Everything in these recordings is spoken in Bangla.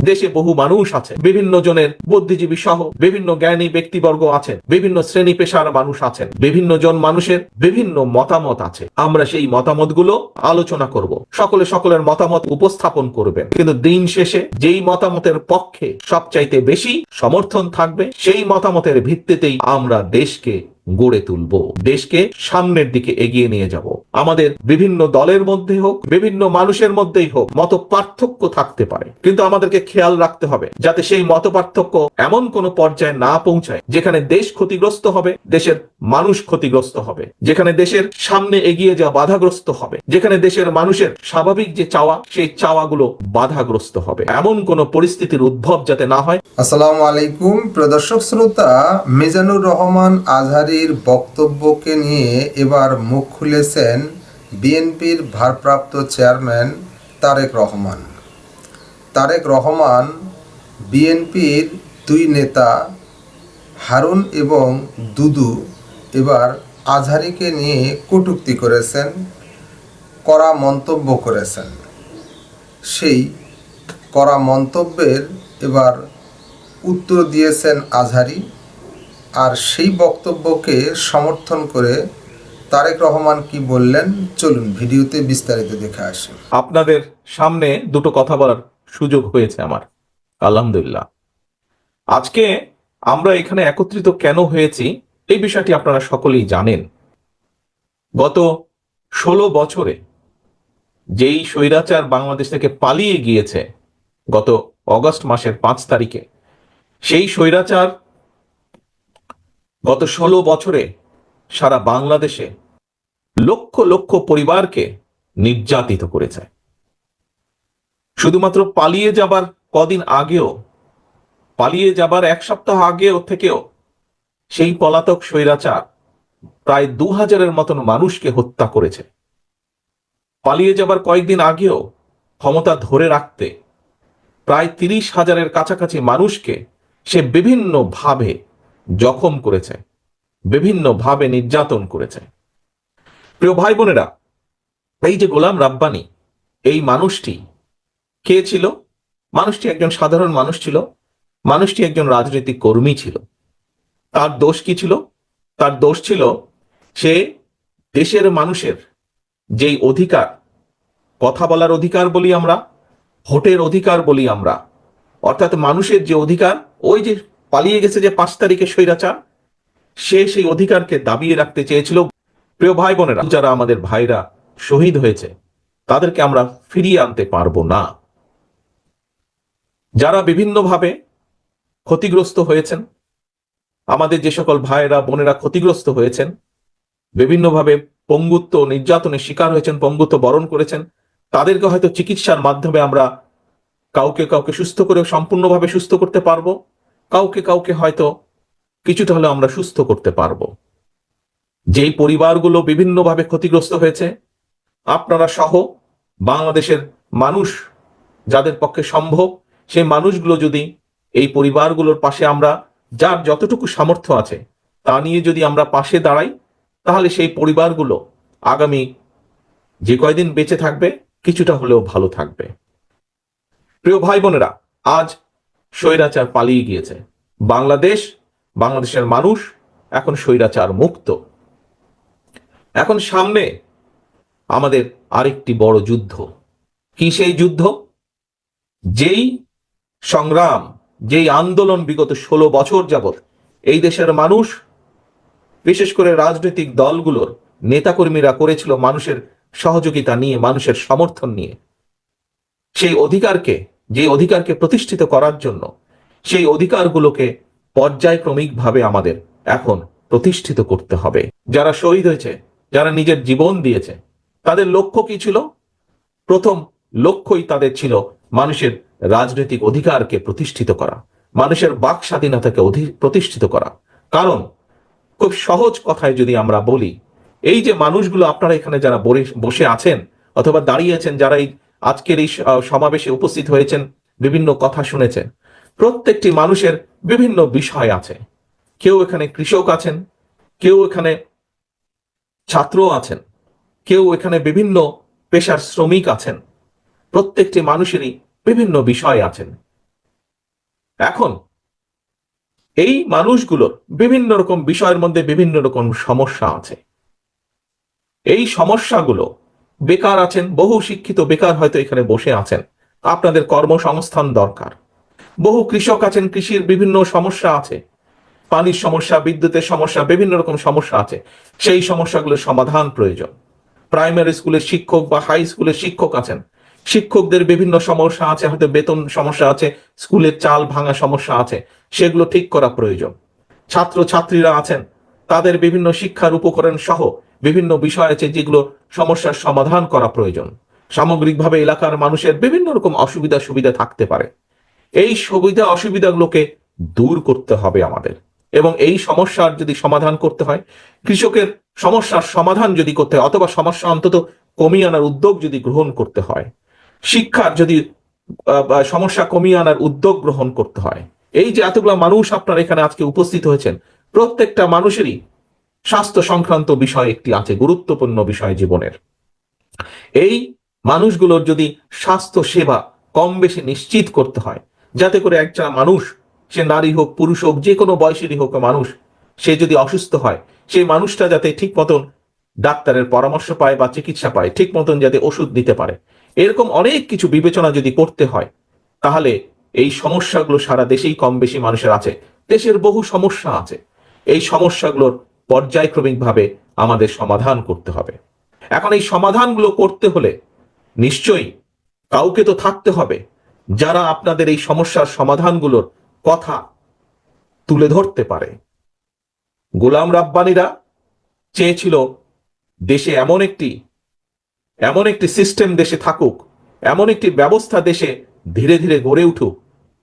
দেশে বহু মানুষ আছে, বিভিন্ন জনের বুদ্ধিজীবী সহ বিভিন্ন জ্ঞানী ব্যক্তিবর্গ আছেন, বিভিন্ন শ্রেণী পেশার মানুষ আছেন, বিভিন্ন জন মানুষের বিভিন্ন মতামত আছে। আমরা সেই মতামতগুলো আলোচনা করব, সকলে সকলের মতামত উপস্থাপন করবেন, কিন্তু দিন শেষে যেই মতামতের পক্ষে সবচাইতে বেশি সমর্থন থাকবে সেই মতামতের ভিত্তিতেই আমরা দেশকে গড়ে তুলব, দেশকে সামনের দিকে এগিয়ে নিয়ে যাব। আমাদের বিভিন্ন দলের মধ্যে হোক, বিভিন্ন মানুষের মধ্যেই হোক, মত পার্থক্য থাকতে পারে, কিন্তু আমাদেরকে খেয়াল রাখতে হবে যাতে সেই মত পার্থক্য এমন কোন পর্যায়ে না পৌঁছায় যেখানে দেশ ক্ষতিগ্রস্ত হবে, দেশের মানুষ ক্ষতিগ্রস্ত হবে, যেখানে দেশের সামনে এগিয়ে যাওয়া বাধাগ্রস্ত হবে, যেখানে দেশের মানুষের স্বাভাবিক যে চাওয়া সেই চাওয়াগুলো বাধাগ্রস্ত হবে। এমন কোন পরিস্থিতির উদ্ভব যাতে না হয়। আসসালামু আলাইকুম প্রিয় দর্শক শ্রোতা, মিজানুর রহমান আজহারীর বক্তব্যকে নিয়ে এবার মুখ খুলেছেন বিএনপির ভারপ্রাপ্ত চেয়ারম্যান তারেক রহমান। তারেক রহমান বিএনপির দুই নেতা হারুন এবং দুদু এবার আজহারীকে নিয়ে কটূক্তি করেছেন, কড়া মন্তব্য করেছেন। সেই কড়া মন্তব্যের এবার উত্তর দিয়েছেন আজহারী, আর সেই বক্তব্যকে সমর্থন করে তারেক রহমান কি বললেন চলুন ভিডিওতে বিস্তারিত দেখে আসি। আপনাদের সামনে দুটো কথা বলার সুযোগ হয়েছে আমার, আলহামদুলিল্লাহ। আজকে আমরা এখানে একত্রিত কেন হয়েছি এই বিষয়টি আপনারা সকলেই জানেন। গত 16 বছরে যেই স্বৈরাচার বাংলাদেশ থেকে পালিয়ে গিয়েছে গত অগস্ট মাসের 5 তারিখে, সেই স্বৈরাচার গত 16 বছরে সারা বাংলাদেশে লক্ষ লক্ষ পরিবারকে নির্যাতিত করেছে। শুধুমাত্র পালিয়ে যাবার কদিন আগেও, পালিয়ে যাবার 1 সপ্তাহ আগেও থেকেও সেই পলাতক স্বৈরাচার প্রায় 2000-এর মতন মানুষকে হত্যা করেছে। পালিয়ে যাবার কয়েকদিন আগেও ক্ষমতা ধরে রাখতে প্রায় 30,000-এর কাছাকাছি মানুষকে সে বিভিন্ন ভাবে জখম করেছে, বিভিন্ন ভাবে নির্যাতন করেছে। প্রিয় ভাই বোনেরা, এই যে গোলাম রাব্বানী, এই মানুষটি কে ছিল? মানুষটি একজন সাধারণ মানুষ ছিল, মানুষটি একজন রাজনৈতিক কর্মী ছিল। তার দোষ কি ছিল? তার দোষ ছিল সে দেশের মানুষের যেই অধিকার, কথা বলার অধিকার বলি আমরা, ভোটের অধিকার বলি আমরা, অর্থাৎ মানুষের যে অধিকার, ওই যে পালিয়ে গেছে যে 5 তারিখে স্বৈরাচার, সে সেই অধিকারকে দাবিয়ে রাখতে চেয়েছিল। প্রিয় ভাই বোনেরা, যারা আমাদের ভাইরা শহীদ হয়েছে তাদেরকে আমরা ফিরিয়ে আনতে পারবো না। যারা বিভিন্নভাবে ক্ষতিগ্রস্ত হয়েছেন, আমাদের যে সকল ভাইরা বোনেরা ক্ষতিগ্রস্ত হয়েছেন, বিভিন্নভাবে পঙ্গুত্ব নির্যাতনের শিকার হয়েছেন, পঙ্গুত্ব বরণ করেছেন, তাদেরকে হয়তো চিকিৎসার মাধ্যমে আমরা কাউকে কাউকে সুস্থ করে সম্পূর্ণভাবে সুস্থ করতে পারবো, কাউকে কাউকে হয়তো কিছুটা হলেও আমরা সুস্থ করতে পারবো। যেই পরিবারগুলো বিভিন্নভাবে ক্ষতিগ্রস্ত হয়েছে, আপনারা সহ বাংলাদেশের মানুষ যাদের পক্ষে সম্ভব, সেই মানুষগুলো যদি এই পরিবারগুলোর পাশে আমরা যার যতটুকু সামর্থ্য আছে তা নিয়ে যদি আমরা পাশে দাঁড়াই, তাহলে সেই পরিবারগুলো আগামী যে কয়দিন বেঁচে থাকবে কিছুটা হলেও ভালো থাকবে। প্রিয় ভাই বোনেরা, আজ স্বৈরাচার পালিয়ে গিয়েছে, বাংলাদেশের মানুষ এখন স্বৈরাচার মুক্ত। এখন সামনে আমাদের আরেকটি বড় যুদ্ধ। কি সেই যুদ্ধ? যেই সংগ্রাম, যেই আন্দোলন বিগত 16 বছর যাবৎ এই দেশের মানুষ, বিশেষ করে রাজনৈতিক দলগুলোর নেতাকর্মীরা করেছিল মানুষের সহযোগিতা নিয়ে, মানুষের সমর্থন নিয়ে, সেই অধিকারকে, যে অধিকারকে প্রতিষ্ঠিত করার জন্য, সেই অধিকারগুলোকে পর্যায়ক্রমিকভাবে আমাদের এখন প্রতিষ্ঠিত করতে হবে। যারা শহীদ হয়েছে, যারা নিজের জীবন দিয়েছে, তাদের লক্ষ্য কি ছিল? প্রথম লক্ষ্যই তাদের ছিল মানুষের রাজনৈতিক অধিকারকে প্রতিষ্ঠিত করা, মানুষের বাক স্বাধীনতাকে প্রতিষ্ঠিত করা। কারণ খুব সহজ কথায় যদি আমরা বলি, এই যে মানুষগুলো আপনারা এখানে যারা বসে আছেন অথবা দাঁড়িয়েছেন, যারা এই আজকের এই সমাবেশে উপস্থিত হয়েছেন, বিভিন্ন কথা শুনেছেন, প্রত্যেকটি মানুষের বিভিন্ন বিষয় আছে। কেউ এখানে কৃষক আছেন, কেউ এখানে ছাত্র আছেন, কেউ এখানে বিভিন্ন পেশার শ্রমিক আছেন। প্রত্যেকটি মানুষেরই বিভিন্ন বিষয় আছেন, এখন এই মানুষগুলোর বিভিন্ন রকম বিষয়ের মধ্যে বিভিন্ন রকম সমস্যা আছে। এই সমস্যাগুলো, বেকার আছেন, বহু শিক্ষিত বেকার হয়তো এখানে বসে আছেন, আপনাদের কর্মসংস্থান দরকার। বহু কৃষক আছেন, কৃষির বিভিন্ন সমস্যা আছে, পানির সমস্যা, বিদ্যুতের সমস্যা, বিভিন্ন রকম সমস্যা আছে। সেই সমস্যাগুলোর সমাধান প্রয়োজন। প্রাইমারি স্কুলের শিক্ষক বা হাই স্কুলের শিক্ষক আছেন, শিক্ষকদের বিভিন্ন সমস্যা আছে, হয়তো বেতন সমস্যা আছে, স্কুলের চাল ভাঙা সমস্যা আছে, সেগুলো ঠিক করা প্রয়োজন। ছাত্র ছাত্রীরা আছেন, তাদের বিভিন্ন শিক্ষার উপকরণ সহ বিভিন্ন বিষয় আছে যেগুলো সমস্যার সমাধান করা প্রয়োজন। সামগ্রিকভাবে এলাকার মানুষের বিভিন্ন রকম অসুবিধা সুবিধা থাকতে পারে। এই সুবিধা অসুবিধাগুলোকে দূর করতে হবে আমাদের, এবং এই সমস্যার যদি সমাধান করতে হয়, কৃষকের সমস্যার সমাধান যদি করতে হয়, অথবা সমস্যা অন্তত কমিয়ে আনার উদ্যোগ যদি গ্রহণ করতে হয়, শিক্ষার যদি সমস্যা কমিয়ে আনার উদ্যোগ গ্রহণ করতে হয়, এই যে এতগুলো মানুষ আপনার এখানে আজকে উপস্থিত হয়েছেন, প্রত্যেকটা মানুষেরই স্বাস্থ্য সংক্রান্ত বিষয় একটি আছে, গুরুত্বপূর্ণ বিষয় জীবনের। এই মানুষগুলোর যদি স্বাস্থ্য সেবা কম বেশি নিশ্চিত করতে হয়, যাতে করে একটা মানুষ, সে নারী হোক পুরুষ হোক যে কোনো বয়সেরই হোক মানুষ, সে যদি অসুস্থ হয়, সেই মানুষটা যাতে ঠিক মতন ডাক্তারের পরামর্শ পায় বা চিকিৎসা পায়, ঠিক মতন যাতে ওষুধ দিতে পারে, এরকম অনেক কিছু বিবেচনা যদি করতে হয়, তাহলে এই সমস্যাগুলো সারা দেশেই কম বেশি মানুষের আছে। দেশের বহু সমস্যা আছে, এই সমস্যাগুলোর পর্যায়ক্রমিকভাবে আমাদের সমাধান করতে হবে। এখন এই সমাধানগুলো করতে হলে নিশ্চয়ই কাউকে তো থাকতে হবে যারা আপনাদের এই সমস্যার সমাধানগুলোর কথা তুলে ধরতে পারে। গোলাম রাব্বানীরা চেয়েছিল দেশে এমন একটি সিস্টেম দেশে থাকুক, এমন একটি ব্যবস্থা দেশে ধীরে ধীরে গড়ে উঠুক,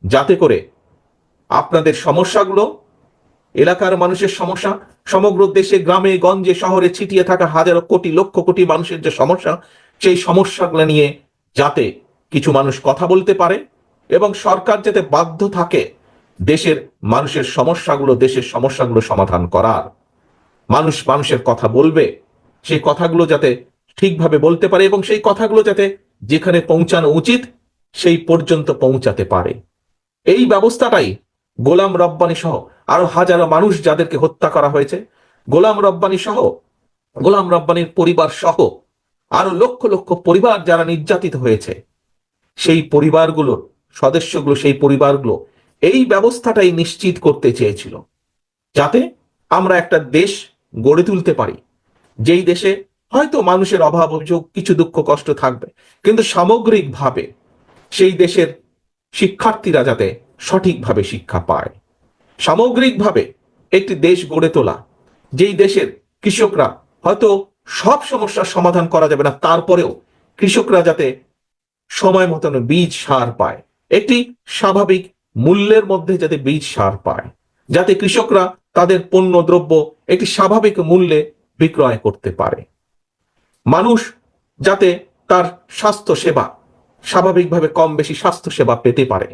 যাতে করে আপনাদের সমস্যাগুলো, এলাকার মানুষের সমস্যা, সমগ্র দেশে গ্রামে গঞ্জে শহরে ছিটিয়ে থাকা হাজারো কোটি লক্ষ কোটি মানুষের যে সমস্যা, সেই সমস্যাগুলো নিয়ে যাতে কিছু মানুষ কথা বলতে পারে, এবং সরকার যাতে বাধ্য থাকে দেশের দেশের সমস্যাগুলো সমাধান করার। মানুষ মানুষের কথা বলবে, সেই কথাগুলো যাতে ঠিকভাবে বলতে পারে, এবং সেই কথাগুলো যাতে যেখানে পৌঁছানো উচিত সেই পর্যন্ত পৌঁছাতে পারে। এই ব্যবস্থাটাই গোলাম রব্বানী সহ আরো হাজারো মানুষ যাদেরকে হত্যা করা হয়েছে, গোলাম রব্বানী সহ, গোলাম রব্বানীর পরিবার সহ আরো লক্ষ লক্ষ পরিবার যারা নির্যাতিত হয়েছে, সেই পরিবারগুলোর সদস্যগুলো, সেই পরিবারগুলো এই ব্যবস্থাটাই নিশ্চিত করতে চেয়েছিল, যাতে আমরা একটা দেশ গড়ে তুলতে পারি, যেই দেশে হয়তো মানুষের অভাব অভিযোগ, কিছু দুঃখ কষ্ট থাকবে, কিন্তু সামগ্রিকভাবে সেই দেশের শিক্ষার্থীরা যাতে সঠিকভাবে শিক্ষা পায়। সামগ্রিকভাবে একটি দেশ গড়ে তোলা, যেই দেশের কৃষকরা, হয়তো সব সমস্যার সমাধান করা যাবে না, তারপরেও কৃষকরা যাতে সময় মতন বীজ সার পায়, একটি স্বাভাবিক মূল্যের মধ্যে যাতে বীজ সার পায়, যাতে কৃষকরা তাদের পণ্য দ্রব্য একটি স্বাভাবিক মূল্যে বিক্রয় করতে পারে, মানুষ যাতে তার স্বাস্থ্য সেবা স্বাভাবিকভাবে কম বেশি স্বাস্থ্য সেবা পেতে পারে,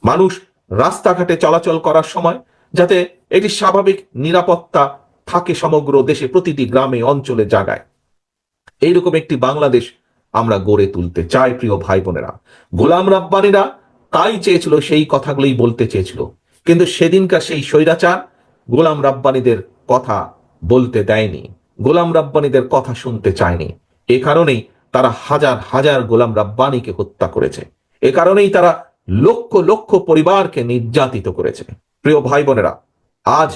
মানুষ রাস্তাঘাটে চলাচল করার সময় যাতে একটি স্বাভাবিক নিরাপত্তা থাকে সমগ্র দেশে, প্রতিটি গ্রামে অঞ্চলে জায়গায়। এইরকম একটি বাংলাদেশ আমরা গড়ে তুলতে চাই প্রিয় ভাই বোনেরা। গোলাম রাব্বানীরা তাই চেয়েছিল, সেই কথাগুলোই বলতে চেয়েছিল, কিন্তু সেদিনকার সেই স্বৈরাচার গোলাম রাব্বানীদের কথা বলতে দেয়নি, গোলাম রাব্বানীদের কথা শুনতে চায়নি। এ কারণেই তারা হাজার হাজার গোলাম রাব্বানীকে হত্যা করেছে, এ কারণেই তারা লক্ষ লক্ষ পরিবারকে নির্যাতিত করেছে। প্রিয় ভাই বোনেরা, আজ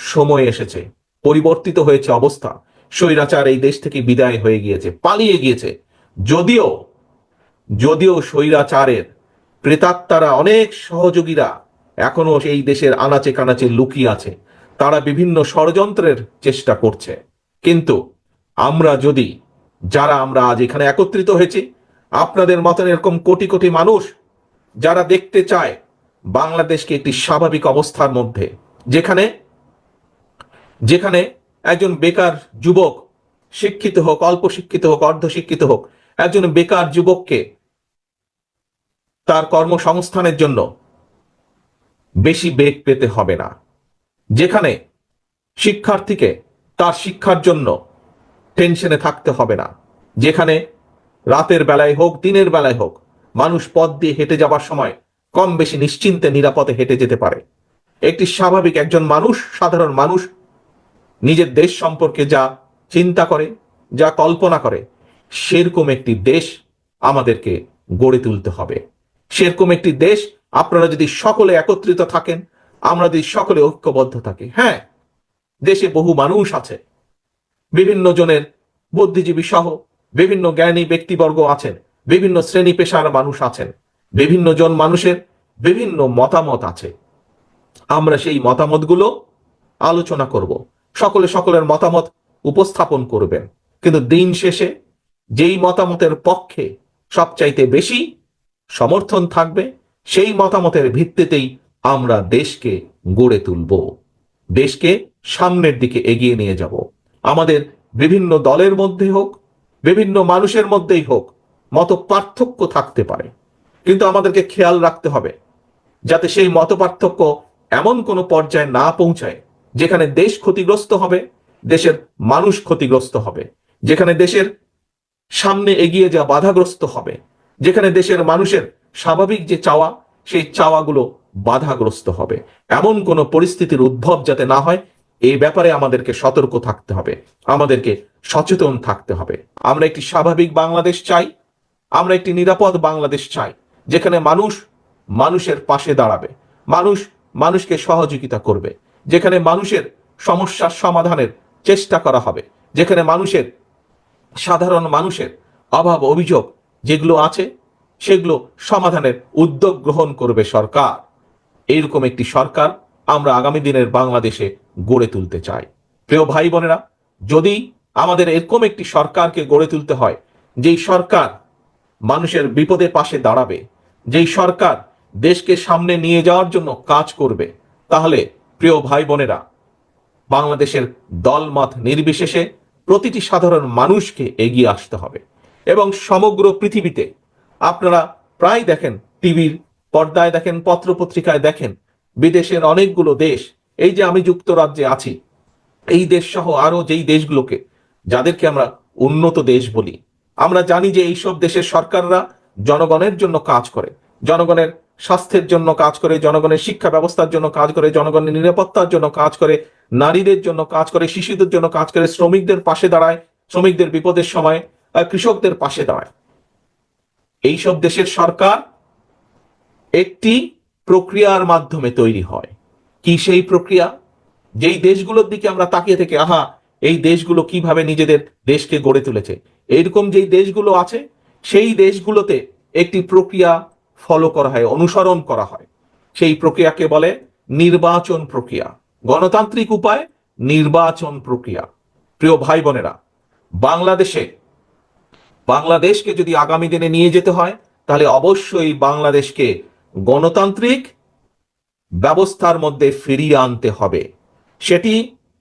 সময় এসেছে, পরিবর্তিত হয়েছে অবস্থা। স্বৈরাচার এই দেশ থেকে বিদায় হয়ে গিয়েছে, পালিয়ে গিয়েছে। যদিও যদিও স্বৈরাচারের প্রেতাত্মারা, অনেক সহযোগীরা এখনো এই দেশের আনাচে কানাচে লুকিয়ে আছে, তারা বিভিন্ন ষড়যন্ত্রের চেষ্টা করছে। কিন্তু আমরা আজ এখানে একত্রিত হয়েছি, আপনাদের মতন এরকম কোটি কোটি মানুষ যারা দেখতে চায় বাংলাদেশকে একটি স্বাভাবিক অবস্থার মধ্যে, যেখানে যেখানে একজন বেকার যুবক, শিক্ষিত হোক, অল্প শিক্ষিত হোক, অর্ধশিক্ষিত হোক, একজন বেকার যুবককে তার কর্মসংস্থানের জন্য বেশি বেগ পেতে হবে না, যেখানে শিক্ষার্থীকে তার শিক্ষার জন্য টেনশনে থাকতে হবে না, যেখানে রাতের বেলায় হোক দিনের বেলায় হোক মানুষ পথ দিয়ে হেঁটে যাবার সময় কম বেশি নিশ্চিন্তে নিরাপদে হেঁটে যেতে পারে। একটি স্বাভাবিক একজন মানুষ, সাধারণ মানুষ নিজের দেশ সম্পর্কে যা চিন্তা করে, যা কল্পনা করে, সেরকম একটি দেশ আমাদেরকে গড়ে তুলতে হবে। সেরকম একটি দেশ, আপনারা যদি সকলে একত্রিত থাকেন, আমরা যদি সকলে ঐক্যবদ্ধ থাকি। হ্যাঁ, দেশে বহু মানুষ আছে, বিভিন্ন জনের বুদ্ধিজীবী সহ বিভিন্ন জ্ঞানী ব্যক্তিবর্গ আছেন, বিভিন্ন শ্রেণী পেশার মানুষ আছেন, বিভিন্ন জন মানুষের বিভিন্ন মতামত আছে। আমরা সেই মতামতগুলো আলোচনা করব, সকলে সকলের মতামত উপস্থাপন করবেন, কিন্তু দিন শেষে যেই মতামতের পক্ষে সবচাইতে বেশি সমর্থন থাকবে, সেই মতামতের ভিত্তিতেই আমরা দেশকে গড়ে তুলব, দেশকে সামনের দিকে এগিয়ে নিয়ে যাব। আমাদের বিভিন্ন দলের মধ্যে হোক, বিভিন্ন মানুষের মধ্যেই হোক, মত পার্থক্য থাকতে পারে, কিন্তু আমাদেরকে খেয়াল রাখতে হবে যাতে সেই মত পার্থক্য এমন কোনো পর্যায়ে না পৌঁছায় যেখানে দেশ ক্ষতিগ্রস্ত হবে, দেশের মানুষ ক্ষতিগ্রস্ত হবে, যেখানে দেশের সামনে এগিয়ে যাওয়া বাধাগ্রস্ত হবে, যেখানে দেশের মানুষের স্বাভাবিক যে চাওয়া, সেই চাওয়াগুলো বাধাগ্রস্ত হবে। এমন কোনো পরিস্থিতির উদ্ভব যাতে না হয়, এই ব্যাপারে আমাদেরকে সতর্ক থাকতে হবে, আমাদেরকে সচেতন থাকতে হবে। আমরা একটি স্বাভাবিক বাংলাদেশ চাই, আমরা একটি নিরাপদ বাংলাদেশ চাই, যেখানে মানুষ মানুষের পাশে দাঁড়াবে, মানুষ মানুষকে সহযোগিতা করবে, যেখানে মানুষের সমস্যার সমাধানের চেষ্টা করা হবে, যেখানে মানুষের, সাধারণ মানুষের অভাব অভিযোগ যেগুলো আছে সেগুলো সমাধানের উদ্যোগ গ্রহণ করবে সরকার। এইরকম একটি সরকার আমরা আগামী দিনের বাংলাদেশে গড়ে তুলতে চাই। প্রিয় ভাই বোনেরা, যদি আমাদের এরকম একটি সরকারকে গড়ে তুলতে হয়, যেই সরকার মানুষের বিপদে পাশে দাঁড়াবে, যেই সরকার দেশকে সামনে নিয়ে যাওয়ার জন্য কাজ করবে, তাহলে প্রিয় ভাই বোনেরা, বাংলাদেশের দলমত নির্বিশেষে প্রতিটি সাধারণ মানুষকে এগিয়ে আসতে হবে। এবং সমগ্র পৃথিবীতে আপনারা প্রায় দেখেন, টিভির পর্দায় দেখেন, পত্রপত্রিকায় দেখেন, বিদেশের অনেকগুলো দেশ, এই যে আমি যুক্তরাজ্যে আছি, এই দেশ সহ আরো যেই দেশগুলোকে, যাদেরকে আমরা উন্নত দেশ বলি, আমরা জানি যে এইসব দেশের সরকাররা জনগণের জন্য কাজ করে, জনগণের স্বাস্থ্যের জন্য কাজ করে, জনগণের শিক্ষা ব্যবস্থার জন্য কাজ করে, জনগণের নিরাপত্তার জন্য কাজ করে, নারীদের জন্য কাজ করে, শিশুদের জন্য কাজ করে, শ্রমিকদের পাশে দাঁড়ায়, শ্রমিকদের বিপদের সময় কৃষকদের পাশে দাঁড়ায়। এইসব দেশের সরকার একটি প্রক্রিয়ার মাধ্যমে তৈরি হয়। কি সেই প্রক্রিয়া? যেই দেশগুলোর দিকে আমরা তাকিয়ে থেকে, আহা, এই দেশগুলো কিভাবে নিজেদের দেশকে গড়ে তুলেছে, এইরকম যেই দেশগুলো আছে, সেই দেশগুলোতে একটি প্রক্রিয়া ফলো করা হয়, অনুসরণ করা হয়। সেই প্রক্রিয়াকে বলে নির্বাচন প্রক্রিয়া, গণতান্ত্রিক উপায় নির্বাচন প্রক্রিয়া। প্রিয় ভাই বোনেরা, বাংলাদেশকে যদি আগামী দিনে নিয়ে যেতে হয়, তাহলে অবশ্যই বাংলাদেশকে গণতান্ত্রিক ব্যবস্থার মধ্যে ফিরিয়ে আনতে হবে। সেটি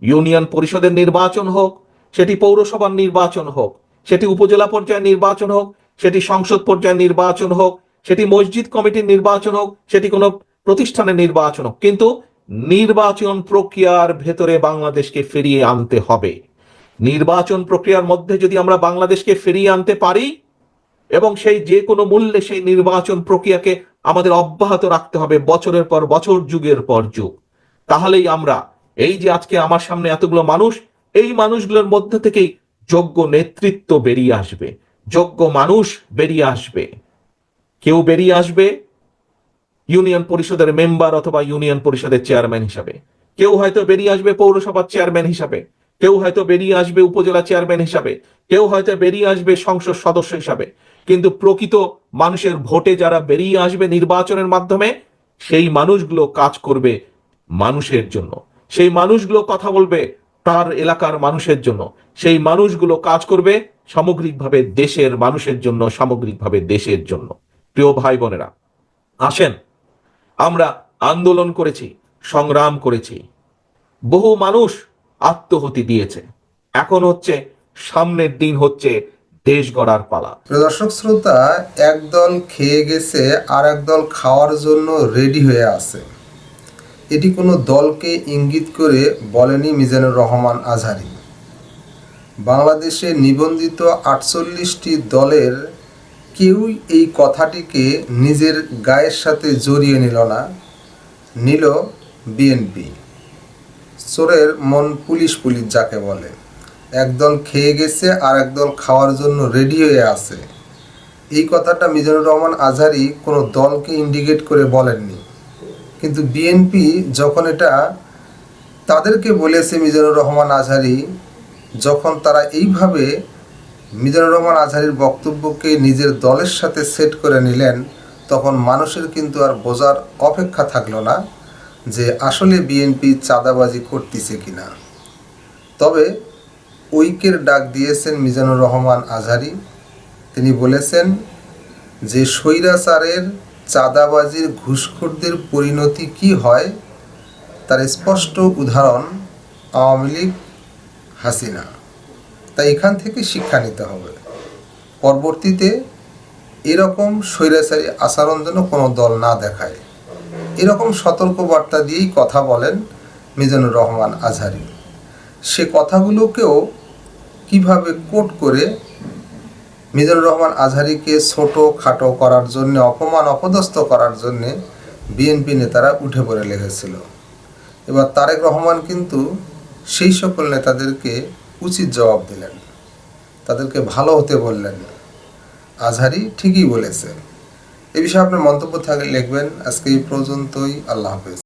ইউনিয়ন পরিষদের নির্বাচন হোক, সেটি পৌরসভার নির্বাচন হোক, সেটি উপজেলা পর্যায়ের নির্বাচন হোক, সেটি সংসদ পর্যায়ের নির্বাচন হোক, সেটি মসজিদ কমিটির নির্বাচন হোক, সেটি কোনো প্রতিষ্ঠানের নির্বাচন হোক, কিন্তু নির্বাচন প্রক্রিয়ার ভেতরে বাংলাদেশকে ফিরিয়ে আনতে হবে। নির্বাচন প্রক্রিয়ার মধ্যে যদি আমরা বাংলাদেশকে ফিরিয়ে আনতে পারি, এবং সেই যে কোনো মূল্যে সেই নির্বাচন প্রক্রিয়াকে আমাদের অব্যাহত রাখতে হবে বছরের পর বছর, যুগের পর যুগ, তাহলেই আমরা, এই যে আজকে আমার সামনে এতগুলো মানুষ, এই মানুষগুলোর মধ্যে থেকেই যোগ্য নেতৃত্ব বেরিয়ে আসবে, যোগ্য মানুষ বেরিয়ে আসবে। কেউ বেরিয়ে আসবে ইউনিয়ন পরিষদের মেম্বার অথবা ইউনিয়ন পরিষদের চেয়ারম্যান হিসাবে, কেউ হয়তো বেরিয়ে আসবে পৌরসভার চেয়ারম্যান হিসাবে, কেউ হয়তো বেরিয়ে আসবে উপজেলা চেয়ারম্যান হিসাবে, কেউ হয়তো বেরিয়ে আসবে সংসদ সদস্য হিসাবে। কিন্তু প্রকৃত মানুষের ভোটে যারা বেরিয়ে আসবে নির্বাচনের মাধ্যমে, সেই মানুষগুলো কাজ করবে মানুষের জন্য, সেই মানুষগুলো কথা বলবে তার এলাকার মানুষের জন্য, সেই মানুষগুলো কাজ করবে সামগ্রিকভাবে দেশের মানুষের জন্য, সামগ্রিকভাবে দেশের জন্য। প্রিয় ভাই বোনেরা, আসেন, আমরা আন্দোলন করেছি, সংগ্রাম করেছি, বহু মানুষ আত্মহতি দিয়েছে, এখন হচ্ছে সামনের দিন হচ্ছে দেশ গড়ার পালা। দর্শক শ্রোতা, একদল খেয়ে গেছে আর একদল খাওয়ার জন্য রেডি হয়ে আছে, এটি কোনো দলকে ইঙ্গিত করে বলেনি মিজানুর রহমান আজহারী। বাংলাদেশে নিবন্ধিত 48টি দলের কেউই এই কথাটিকে নিজের গায়ের সাথে জড়িয়ে নিল না, নিল বিএনপি। চোরের মন পুলিশ পুলিশ যাকে বলে, একদল খেয়ে গেছে আর একদল খাওয়ার জন্য রেডি হয়ে আছে। এই কথাটা মিজানুর রহমান আজহারী কোনো দলকে ইন্ডিকেট করে বলেননি, কিন্তু বিএনপি যখন এটা তাদেরকে বলেছে মিজানুর রহমান আজহারী, যখন তারা এইভাবে মিজানুর রহমান আজহারীর বক্তব্যকে নিজের দলের সাথে সেট করে নিলেন, তখন মানুষের কিন্তু আর বোঝার অপেক্ষা থাকলো না যে আসলে বিএনপি চাঁদাবাজি করতেছে কিনা। তবে ঐক্যের ডাক দিয়েছেন মিজানুর রহমান আজহারী। তিনি বলেছেন যে স্বৈরাচারের, চাঁদাবাজির, ঘুষখোরদের পরিণতি কি হয় তার স্পষ্ট উদাহরণ আওয়ামী লীগ, হাসিনা। তাই এখান থেকে শিক্ষা নিতে হবে, পরবর্তীতে এরকম স্বৈরাচারী আচরণ যেন কোনো দল না দেখায়। এরকম সতর্কবার্তা দিয়েই কথা বলেন মিজানুর রহমান আজহারী। সে কথাগুলোকেও কিভাবে কোট করে মিজানুর রহমান আজহারীকে ছোট খাটো করার জন্য, অপমান অপদস্থ করার জন্য বিএনপি নেতারা উঠে পড়ে লেগেছিল। এবার তারেক রহমান কিন্তু সেই সকল নেতাদেরকে উচিত জবাব দিলেন, তাদেরকে ভালো হতে বললেন। আজহারী ঠিকই বলেছে। এ বিষয়ে আপনার মন্তব্য থাকলে লিখবেন। আজকে এই পর্যন্তই। আল্লাহ হাফেজ।